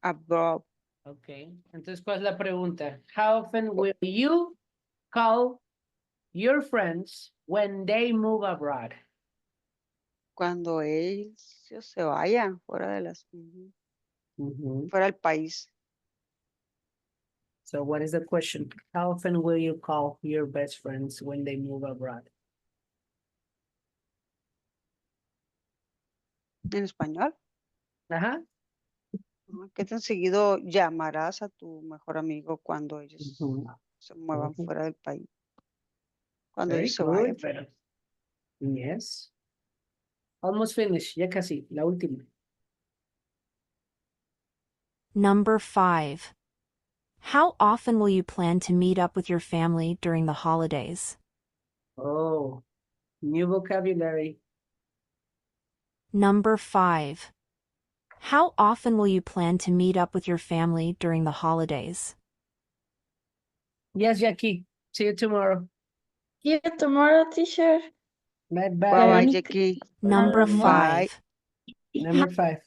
abroad. okay. Entonces, ¿cuál es la pregunta? How often will you call your friends when they move abroad? Cuando ellos se vayan fuera del país. So what is the question? How often will you call your best friends when they move abroad? En español. Ajá. ¿Qué tan seguido llamarás a tu mejor amigo cuando ellos Ujú. se muevan Ujú. fuera del país? Cuando Very ellos se vayan. good, pero yes. Almost finished, ya casi, la última. Number 5. How often will you plan to meet up with your family during the holidays? Oh, new vocabulary. Number 5. How often will you plan to meet up with your family during the holidays? Yes, Jackie. See you tomorrow. See you tomorrow, teacher. Bye Bye bye, bye. Jackie. Number Ramon. 5. Number 5.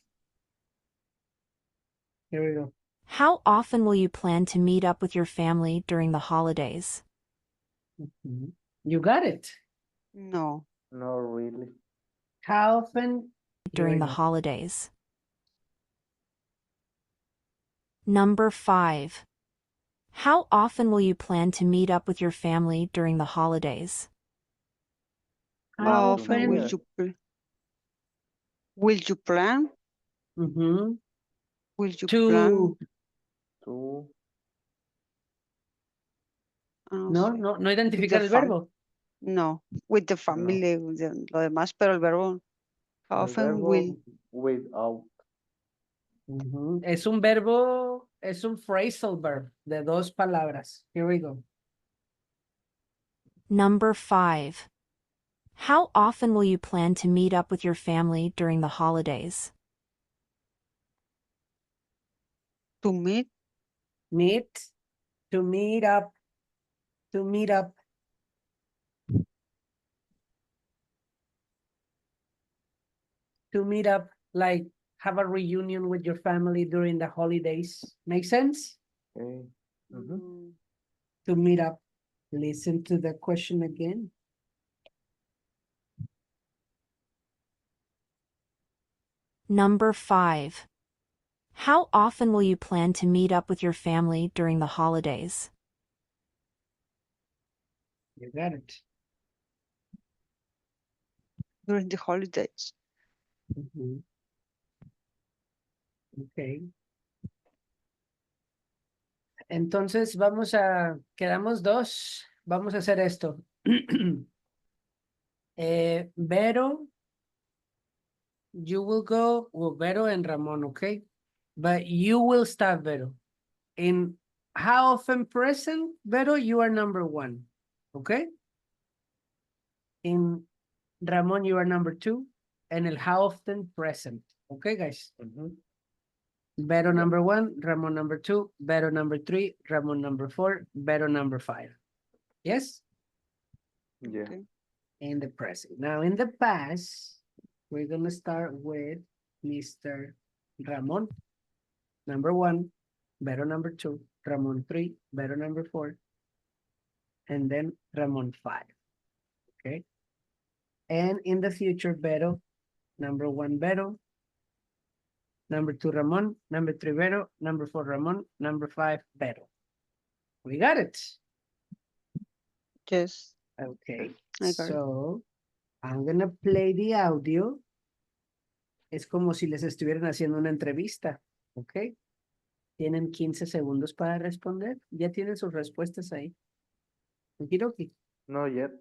Here we go. How often will you plan to meet up with your family during the holidays? Mhm. You got it. No. No, really. How often during the go. holidays? Number 5. How often will you plan to meet up with your family during the holidays? How How often will often? you plan? Mhm. Will you To plan? To no, sé, no with the identificar el fam- verbo. No, with the family, lo demás, pero el verbo, how el often verbo will, without. Ujú. Es un verbo, es un phrasal verb de 2 palabras. Here we go. Number 5. How often will you plan to meet up with your family during the holidays? to meet, Meet, to meet up, to meet up. To meet up, like have a reunion with your family during the holidays. Make sense? Okay. Mhm. mm, To meet up. Listen to the question again. Number 5. How often will you plan to meet up with your family during the holidays? You got it. during the holidays. Ujú. Ok. Entonces quedamos 2. Vamos a hacer esto. Vero, you will go, well, Vero and Ramon, okay? But you will start, Vero. In how often present, Vero, you are number 1, okay? In Ramon, you are number 2. And el how often present, okay, guys? Mhm. Vero Yeah. number 1, Ramon number 2, Vero number 3, Ramon number 4, Vero number 5. Yes? Yeah. Okay. In the present. Now, in the past, we're going to start with Mr. Ramon, number 1, Vero number 2, Ramon 3, Vero number 4, and then Ramon 5. Okay? And in the future, Vero, number 1, Vero, number 2, Ramon, number 3, Vero, number 4, Ramon, number 5, Vero. We got it. Yes, Okay, I got it. so I'm gonna play the audio. Es como si les estuvieran haciendo una entrevista, ¿ok? Tienen 15 segundos para responder. Ya tienen sus respuestas ahí. Okidoki. Not yet.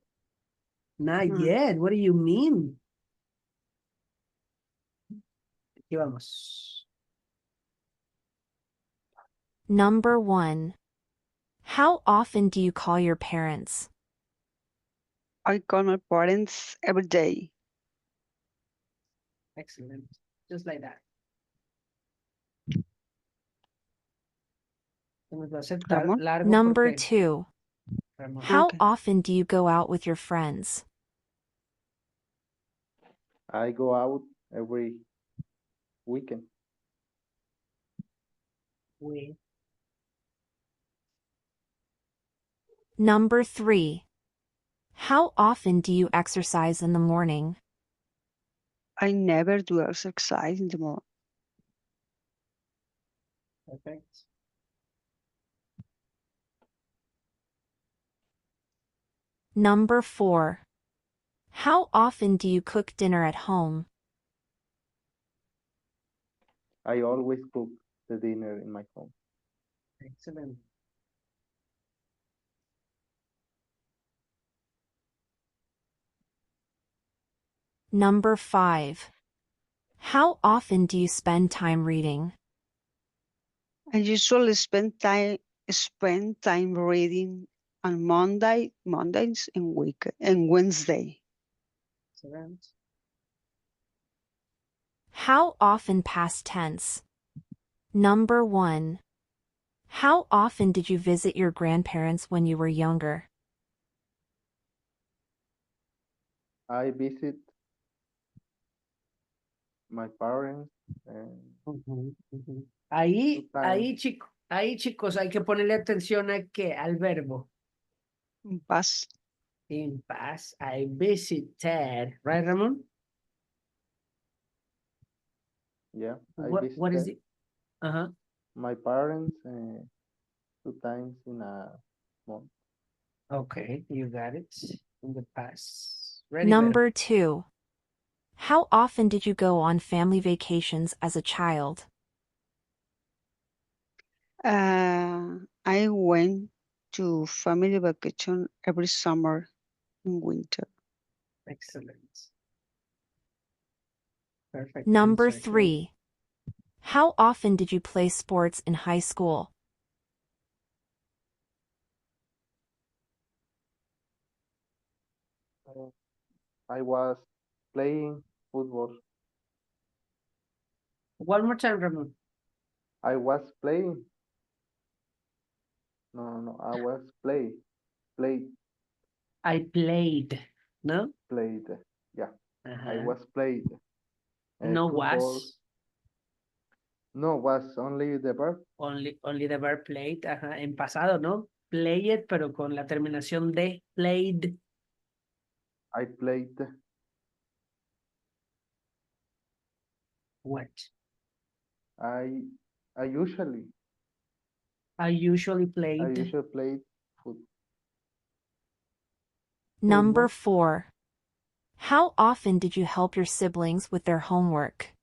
Not Mm. yet. What do you mean? Aquí vamos. Number 1. How often do you call your parents? I call my parents every day. Excellent. Just like that. Se nos va a hacer Ramón? largo Number porque 2. Ramón. How Okay. often do you go out with your friends? I go out every weekend. We- Number 3. How often do you exercise in the morning? I never do exercise in the morning. Perfect. Number 4. How often do you cook dinner at home? I always cook the dinner in my home. Excellent. Number 5. How often do you spend time reading? I usually spend time reading on Mondays and Wednesday. Excellent. How often past tense? Number 1. How often did you visit your grandparents when you were younger? I visit my parents and Ujú, ujú. Two times. Ahí, chicos, hay que ponerle atención a qué, al verbo. Past, In past, I visited, right, Ramon? Yeah, I What is visited it? Uh-huh. my parents 2 times in a month. Okay, you got it. In the past. Ready, Number 2. How often did you go on family vacations as a child? I went to family vacation every summer and winter. Excellent. Perfect. Number answer here. 3. How often did you play sports in high school? I was playing football. One more time, Ramon. I was playing. No. I was played. I played. No? Played. Yeah, I Uh-huh. was played. No Football. was. No, was only the verb. Only the verb played. Ajá. En pasado, ¿no? Played, pero con la terminación de played. I played. What? I usually I usually played. played football. Number 4. How often did you help your siblings with their homework?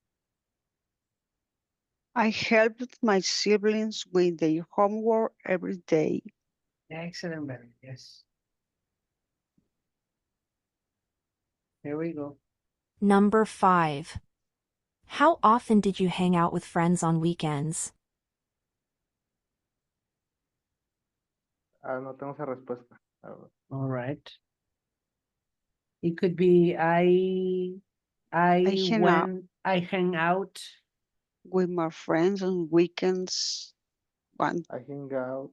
I helped my siblings with their homework every day. Excellent, very yes. Here we go. Number 5. How often did you hang out with friends on weekends? No tengo esa respuesta. All right. It could be I hang out. With my friends on weekends I hang out.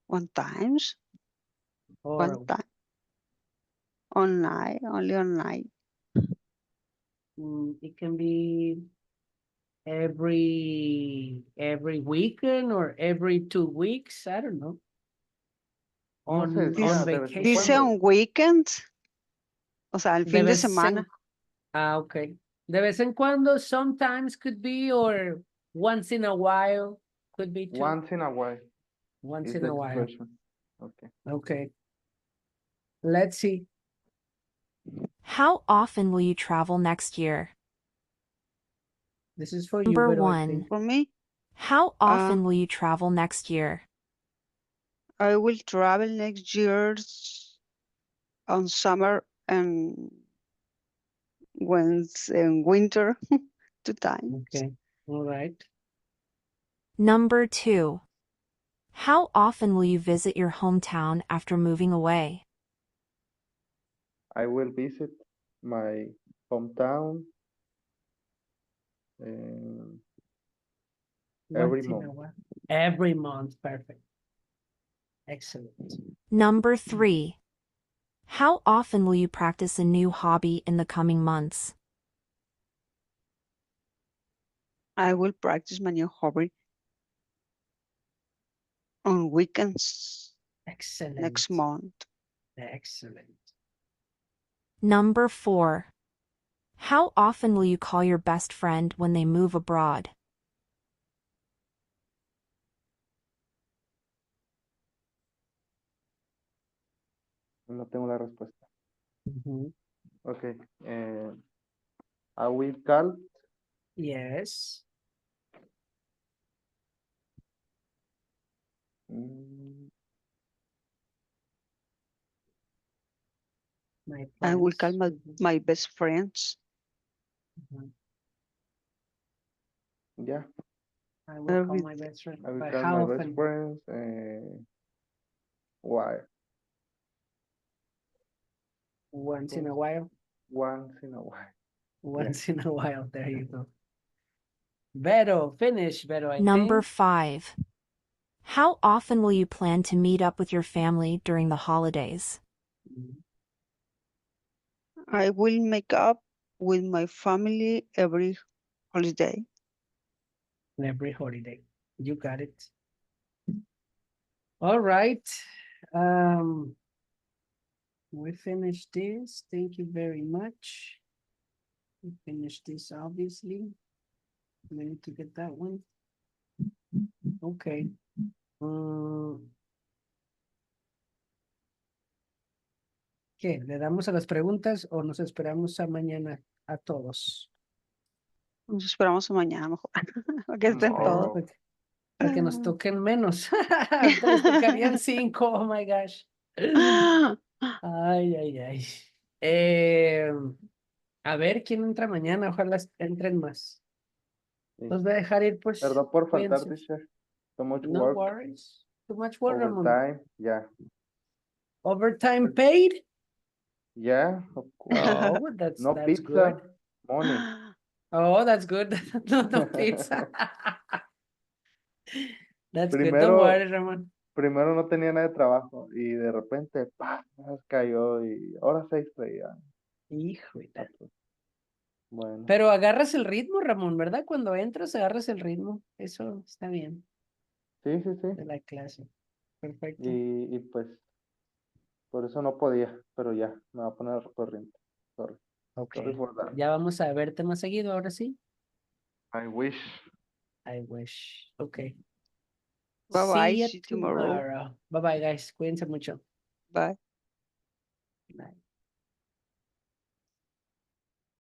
one times, Or one time. Only on night. it can be every weekend or every 2 weeks. I don't know. No sé, On decía de vez en vacation. Dice cuando. on weekends, o sea, el fin de semana. Okay. De vez en cuando, sometimes could be, or once in a while could be too. Once in a while Once is in the a while. expression. Okay. Okay. Let's see. How often will you travel next year? This is for you. Number Vero, I 1. think. For me, How often will you travel next year? I will travel next year on summer and once in winter, 2 times. Okay. All right. Number 2. How often will you visit your hometown after moving away? I will visit my hometown every Once in a month. while. Every month. Perfect. Excellent. Number 3. How often will you practice a new hobby in the coming months? I will practice my new hobby on weekends Excellent. next month. Excellent. Number 4. How often will you call your best friend when they move abroad? No tengo la respuesta. Mhm. Okay. I will call. Yes. My I will call plans. my best friends. Mhm. Yeah. I will call my best friend. I will But call how my best often? friends. Why? Once in a while. Once in a while. Once in a while. There you go. Vero, finish, Vero, I Number think. 5. How often will you plan to meet up with your family during the holidays? I will make up with my family every holiday. Every holiday. You got it. All right. We finished this. Thank you very much. We finish this, obviously. We need to get that one. Okay. ¿Qué? ¿Le damos a las preguntas o nos esperamos a mañana a todos? Nos esperamos a mañana mejor. Para que estén No. todos. Para que nos toquen menos. Ahorita les tocarían 5, oh my gosh. Ay, ay, ay. A ver, ¿quién entra mañana? Ojalá entren más. Sí. Los voy a dejar ir, pues. Perdón por faltar, cuídense. teacher. So much No work, worries. Too much work, Ramon. overtime. Yeah. Overtime paid? Yeah, of course. Oh, that's No that's pizza, good. money. Oh, that's good. No pizza. That's good. Don't Primero, worry, Ramon. primero no tenía nada de trabajo y de repente, ¡pah! Cayó y horas extra y ya. Híjole. Bueno, Pero agarras el ritmo, Ramón, ¿verdad? Cuando entras, agarras el ritmo. Eso está bien sí, sí, sí. de la clase. Perfecto. Y pues, por eso no podía, pero ya, me va a poner al corriente. Sorry. Ok. Sorry for that. Ya vamos a verte más seguido, ahora sí. I wish. I wish. Ok. Bye bye. See you See you tomorrow. Bye bye, guys. Cuídense mucho. Bye. Bye.